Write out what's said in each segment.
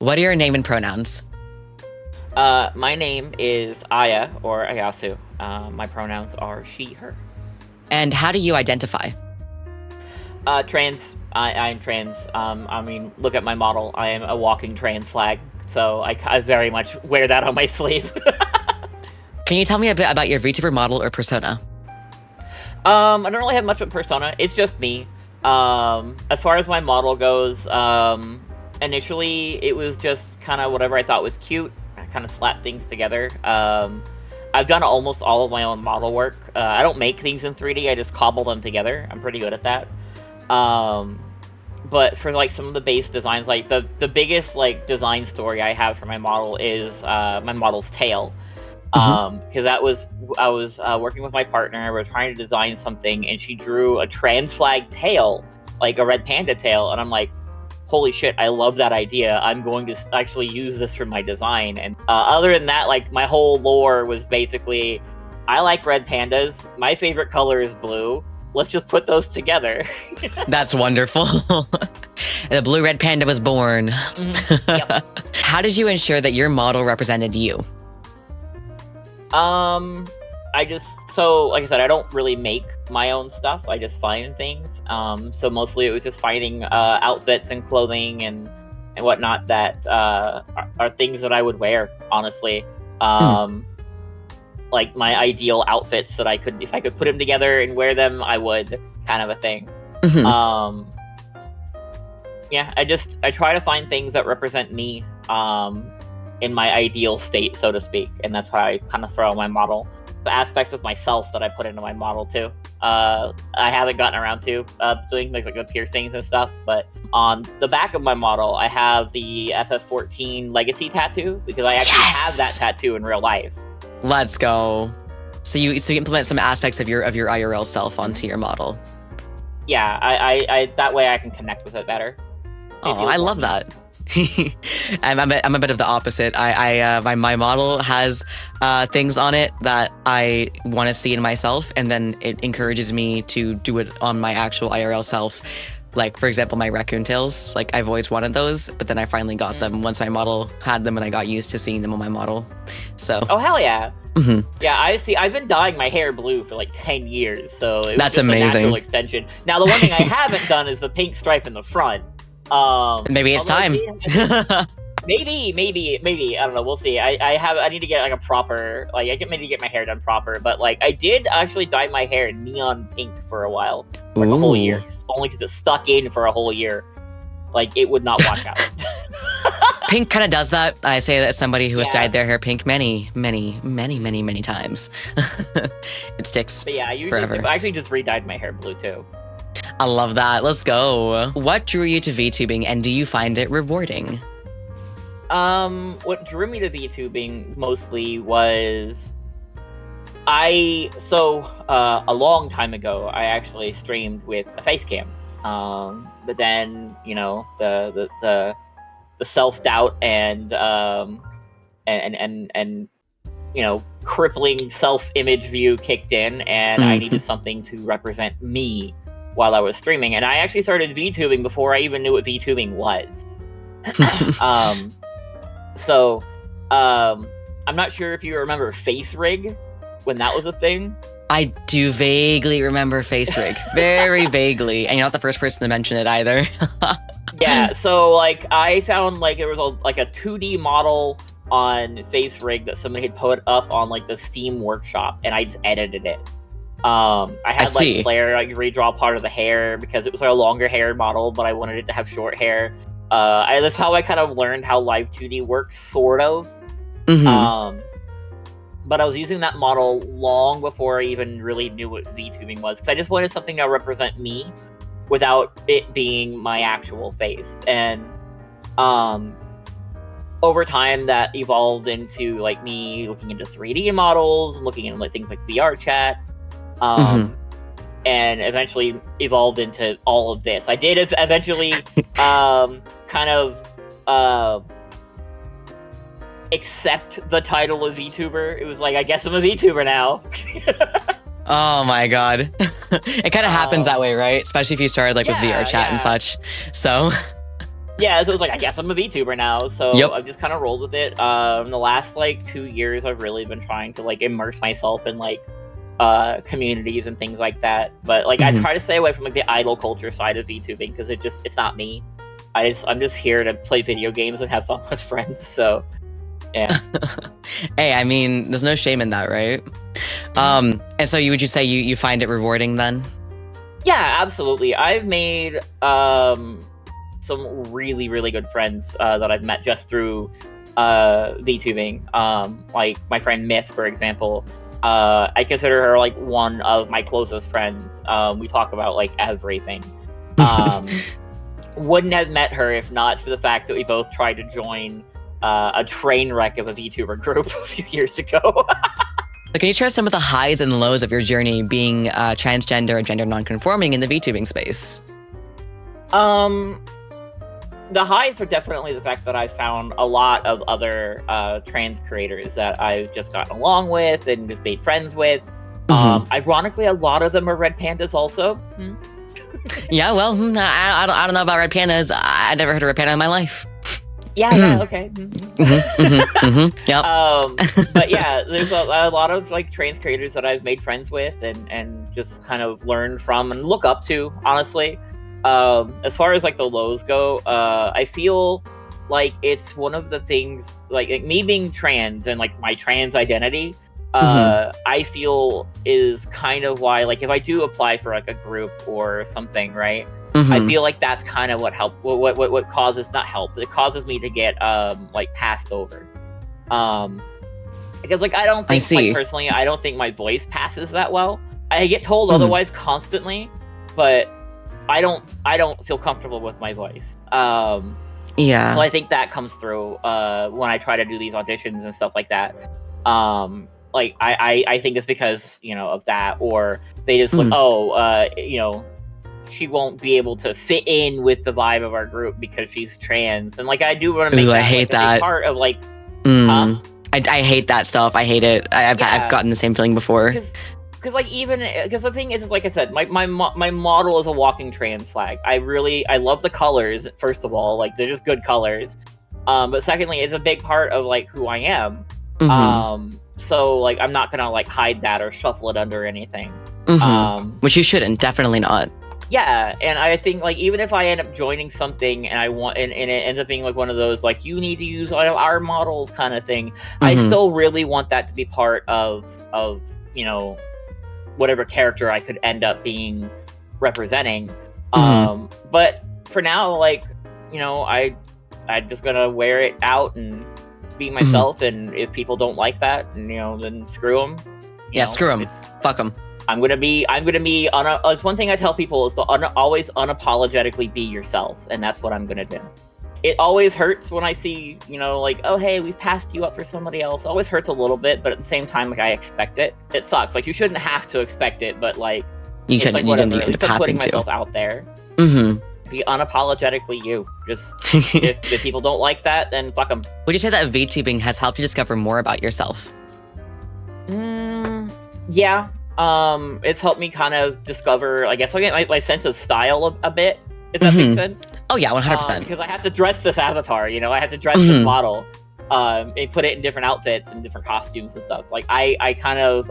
What are your name and pronouns? My name is Aya, or Ayasu. My pronouns are she, her. And how do you identify? Trans. I'm trans. I mean, look at my model. I am a walking trans flag, so I very much wear that on my sleeve. Can you tell me a bit about your VTuber model or persona? I don't really have much of a persona. It's just me. As far as my model goes, initially it was just kind of whatever I thought was cute. I kind of slapped things together. I've done almost all of my own model work. I don't make things in 3D. I just cobble them together. I'm pretty good at that. But for like some of the base designs, like the biggest like design story I have for my model is my model's tail. Because I was working with my partner. We were trying to design something, and she drew a trans flag tail, like a red panda tail, and I'm like, holy shit, I love that idea. I'm going to actually use this for my design. And other than that, like my whole lore was basically, I like red pandas. My favorite color is blue. Let's just put those together. That's wonderful. The blue-red panda was born. Yep. How did you ensure that your model represented you? So like I said, I don't really make my own stuff. I just find things. So mostly it was just finding outfits and clothing and whatnot that are things that I would wear, honestly. Like my ideal outfits that if I could put them together and wear them, I would, kind of a thing. Yeah, I try to find things that represent me in my ideal state, so to speak, and that's why I kind of throw my model. The aspects of myself that I put into my model too. I haven't gotten around to doing like the piercings and stuff, but on the back of my model, I have the FF14 Legacy tattoo because I actually have that tattoo in real life. Let's go. So you implement some aspects of your IRL self onto your model. Yeah, I that way I can connect with it better. Oh, I love that. I'm a bit of the opposite. My model has things on it that I want to see in myself, and then it encourages me to do it on my actual IRL self. Like, for example, my raccoon tails. Like, I've always wanted those, but then I finally got them once my model had them, and I got used to seeing them on my model. So. Oh, hell yeah. Yeah, I've been dyeing my hair blue for like 10 years, so it was That's just amazing. a natural extension. Now, the one thing I haven't done is the pink stripe in the front. Maybe it's time. Maybe I don't know. We'll see. I need to get like a proper, like I need to get my hair done proper. But like I did actually dye my hair neon pink for a while, like a whole year, only because it stuck in for a whole year. Like it would not wash out. Pink kind of does that. I say that as somebody who has dyed their hair pink many times. It sticks. But yeah, I actually just re-dyed my hair blue too. I love that. Let's go. What drew you to VTubing, and do you find it rewarding? What drew me to VTubing mostly was a long time ago, I actually streamed with a face cam. But then, you know, the self-doubt and you know, crippling self-image view kicked in, and I needed something to represent me while I was streaming, and I actually started VTubing before I even knew what VTubing was. I'm not sure if you remember Face Rig, when that was a thing. I do vaguely remember Face Rig. Very vaguely. And you're not the first person to mention it either. Yeah, so like I found like there was a 2D model on Face Rig that somebody had put up on like the Steam workshop, and I just edited it. I had like Flare like redraw part of the hair because it was like a longer hair model, but I wanted it to have short hair. That's how I kind of learned how Live 2D works, sort of. But I was using that model long before I even really knew what VTubing was, because I just wanted something to represent me without it being my actual face. And over time, that evolved into like me looking into 3D models, looking into like things like VR chat. And eventually evolved into all of this. I did eventually kind of accept the title of VTuber. It was like, I guess I'm a VTuber now. Oh my god. It kind of happens that way, right? Especially if you started like with VR chat and such. So Yeah, so it's like, I guess I'm a VTuber now, so Yep. I've just kind of rolled with it. In the last like 2 years, I've really been trying to like immerse myself in like communities and things like that. But like, I try to stay away from like the idol culture side of VTubing because it's not me. I'm just here to play video games and have fun with friends. So yeah. Hey, I mean, there's no shame in that, right? And so would you say you find it rewarding then? Yeah, absolutely. I've made some really, really good friends that I've met just through VTubing. Like my friend Myth, for example. I consider her like one of my closest friends. We talk about like everything. Wouldn't have met her if not for the fact that we both tried to join a train wreck of a VTuber group a few years ago. So can you share some of the highs and lows of your journey being transgender or gender nonconforming in the VTubing space? The highs are definitely the fact that I found a lot of other trans creators that I've just gotten along with and just made friends with. Ironically, a lot of them are red pandas also. Yeah, well, I don't know about red pandas. I never heard of red panda in my life. Yeah, okay. Yep. But yeah, there's a lot of like trans creators that I've made friends with and just kind of learned from and look up to, honestly. As far as like the lows go, I feel like it's one of the things like me being trans and like my trans identity, I feel is kind of why like if I do apply for like a group or something, right? I feel like that's kind of what causes not help. It causes me to get like passed over. Because like I don't think like, personally, I don't think my voice passes that well. I get told otherwise constantly, but I don't feel comfortable with my voice. Yeah. So I think that comes through when I try to do these auditions and stuff like that. Like I think it's because, you know, of that, or they just look, you know, she won't be able to fit in with the vibe of our group because she's trans. And like I do want to make I hate like, that a part of like I hate that stuff. I hate it. I've gotten the same feeling before. Because like because the thing is like I said, my model is a walking trans flag. I love the colors, first of all, like they're just good colors. But secondly, it's a big part of like who I am. So like I'm not gonna like hide that or shuffle it under anything. Which you shouldn't, definitely not. Yeah, and I think like even if I end up joining something and I want and it ends up being like one of those like you need to use our models kind of thing, I still really want that to be part of you know whatever character I could end up being representing. But for now, like, you know, I'm just gonna wear it out and be myself, and if people don't like that, you know, then screw them. Yeah, screw them. Fuck them. I'm gonna be it's one thing I tell people is to always unapologetically be yourself, and that's what I'm gonna do. It always hurts when I see, you know, like, oh hey, we passed you up for somebody else. It always hurts a little bit, but at the same time, like I expect it. It sucks. Like you shouldn't have to expect it, but like you can. Like, you whatever. didn't Just putting myself out there. Be unapologetically you. Just if people don't like that, then fuck them. Would you say that VTubing has helped you discover more about yourself? Yeah. It's helped me kind of discover, I guess, my sense of style a bit, if that makes sense. Oh yeah, 100%. Because I had to dress this avatar, you know, I had to dress this model, and put it in different outfits and different costumes and stuff. Like I kind of,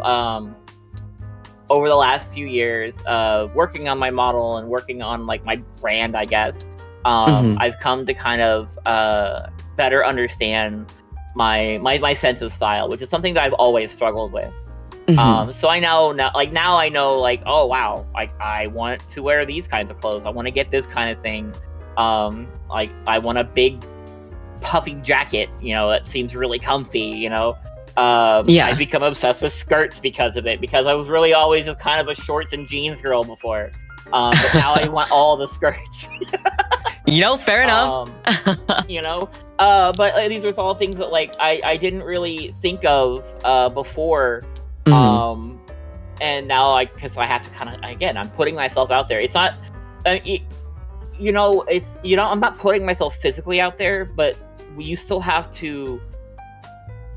over the last few years of working on my model and working on like my brand, I guess, I've come to kind of better understand my sense of style, which is something that I've always struggled with. So I know now I know like, oh wow, like I want to wear these kinds of clothes. I want to get this kind of thing. Like I want a big puffy jacket, you know, that seems really comfy, you know. I've become obsessed with skirts because of it, because I was really always just kind of a shorts and jeans girl before. But now I want all the skirts. You know, fair enough. You know, but these are all things that like I didn't really think of before. And now because I have to kind of, again, I'm putting myself out there. It's not, you know, I'm not putting myself physically out there, but you still have to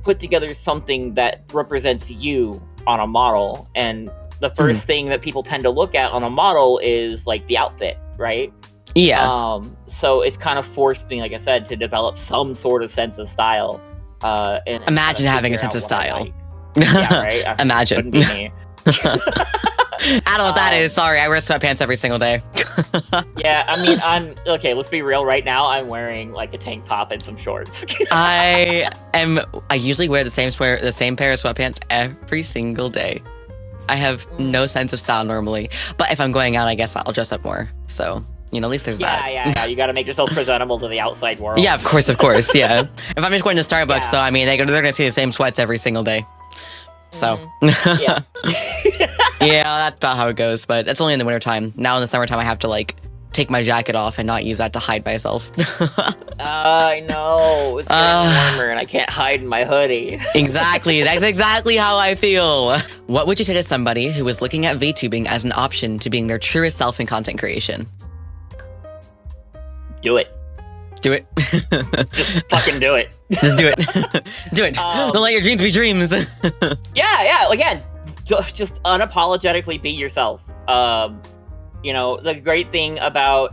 put together something that represents you on a model. And the first thing that people tend to look at on a model is like the outfit, right? So it's kind of forced me, like I said, to develop some sort of sense of style. And Imagine having a sense of style. Like. Yeah, right? Imagine. Couldn't be me. I don't know what that is. Sorry, I wear sweatpants every single day. Yeah, I mean, okay, let's be real. Right now, I'm wearing like a tank top and some shorts. I usually wear the same pair of sweatpants every single day. I have no sense of style normally, but if I'm going out, I guess I'll dress up more. So, at least there's that. Yeah. You got to make yourself presentable to the outside world. Yeah, of course. Yeah. If I'm just going to Starbucks, though, I mean, they're gonna see the same sweats every single day. So, yeah. Yeah, that's about how it goes. But that's only in the wintertime. Now in the summertime, I have to like take my jacket off and not use that to hide myself. I know. It's getting warmer and I can't hide in my hoodie. Exactly. That's exactly how I feel. What would you say to somebody who was looking at VTubing as an option to being their truest self in content creation? Do it. Do it. Just fucking do it. Just do it. Do it. Don't let your dreams be dreams. Yeah. Again, just unapologetically be yourself. The great thing about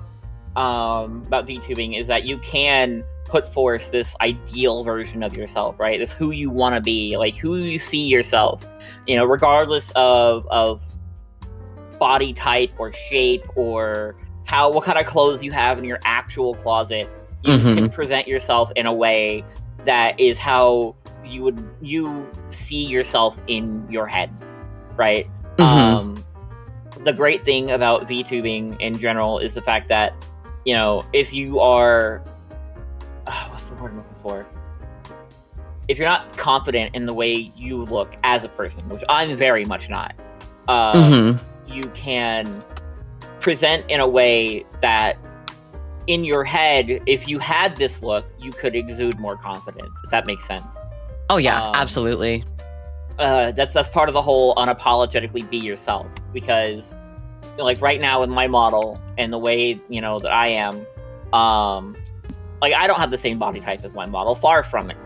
VTubing is that you can put forth this ideal version of yourself, right? It's who you want to be, like who you see yourself, regardless of body type or shape or what kind of clothes you have in your actual closet. You can present yourself in a way that is how you see yourself in your head, right? The great thing about VTubing in general is the fact that, if you are, what's the word I'm looking for? If you're not confident in the way you look as a person, which I'm very much not, you can present in a way that in your head, if you had this look, you could exude more confidence, if that makes sense. Oh yeah, absolutely. That's part of the whole unapologetically be yourself, because like right now in my model and the way that I am, like I don't have the same body type as my model, far from it.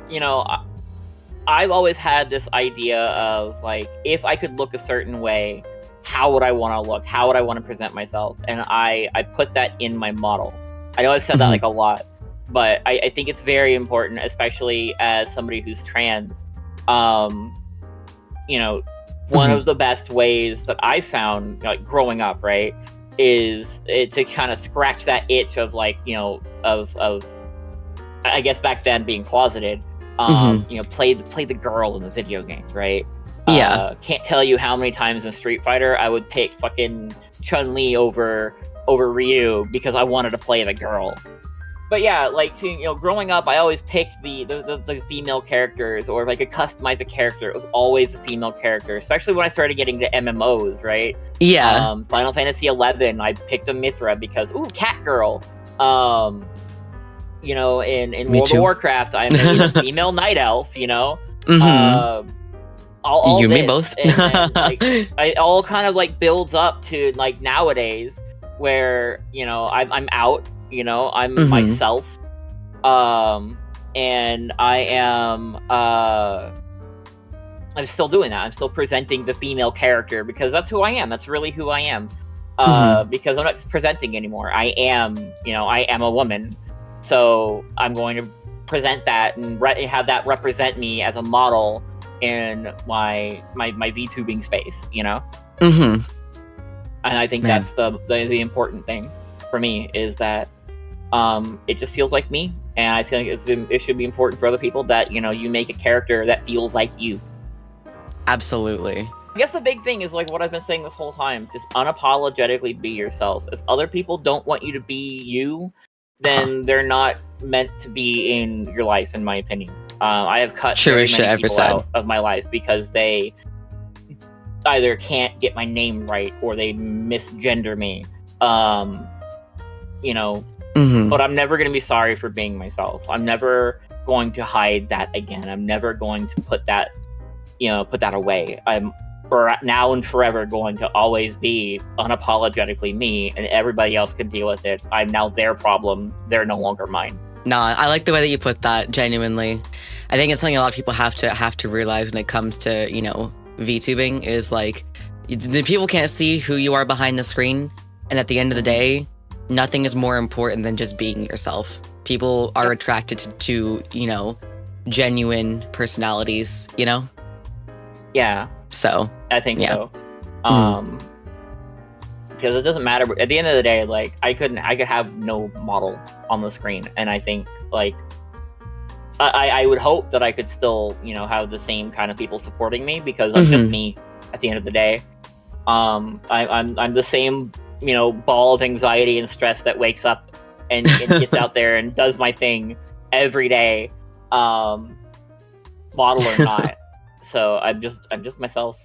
I've always had this idea of like, if I could look a certain way, how would I want to look? How would I want to present myself? And I put that in my model. I know I've said that like a lot, but I think it's very important, especially as somebody who's trans. One of the best ways that I found, like growing up, right, is to kind of scratch that itch of like, of I guess back then being closeted, play the girl in the video games, right? Yeah. Can't tell you how many times in Street Fighter I would pick fucking Chun-Li over Ryu because I wanted to play the girl. But yeah, like growing up, I always picked the female characters, or if I could customize a character, it was always a female character. Especially when I started getting to MMOs, right? Yeah. Final Fantasy 11, I picked a Mithra because Catgirl. In World of Warcraft, I'm a female night elf. All you this, me both. and like, it all kind of like builds up to like nowadays where I'm out. I'm myself, and I am. I'm still doing that. I'm still presenting the female character because that's who I am. That's really who I am. Because I'm not just presenting anymore. I am a woman. So I'm going to present that and have that represent me as a model in my VTubing space. And I think that's the important thing for me, is that it just feels like me, and I feel like it should be important for other people that you make a character that feels like you. Absolutely. I guess the big thing is like what I've been saying this whole time: just unapologetically be yourself. If other people don't want you to be you, then they're not meant to be in your life, in my opinion. I have cut very many people out of my life because they either can't get my name right or they misgender me. But I'm never going to be sorry for being myself. I'm never going to hide that again. I'm never going to put that away. I'm for now and forever going to always be unapologetically me, and everybody else can deal with it. I'm now their problem. They're no longer mine. Nah, I like the way that you put that, genuinely. I think it's something a lot of people have to realize when it comes to, VTubing, is like, the people can't see who you are behind the screen, and at the end of the day, nothing is more important than just being yourself. People are attracted to, you know, genuine personalities, you know? Yeah. So, I think yeah. so. Because it doesn't matter. At the end of the day, like I could have no model on the screen, and I think like I would hope that I could still, you know, have the same kind of people supporting me because I'm just me. At the end of the day, I'm the same, you know, ball of anxiety and stress that wakes up and gets out there and does my thing every day, model or not. So I'm just myself.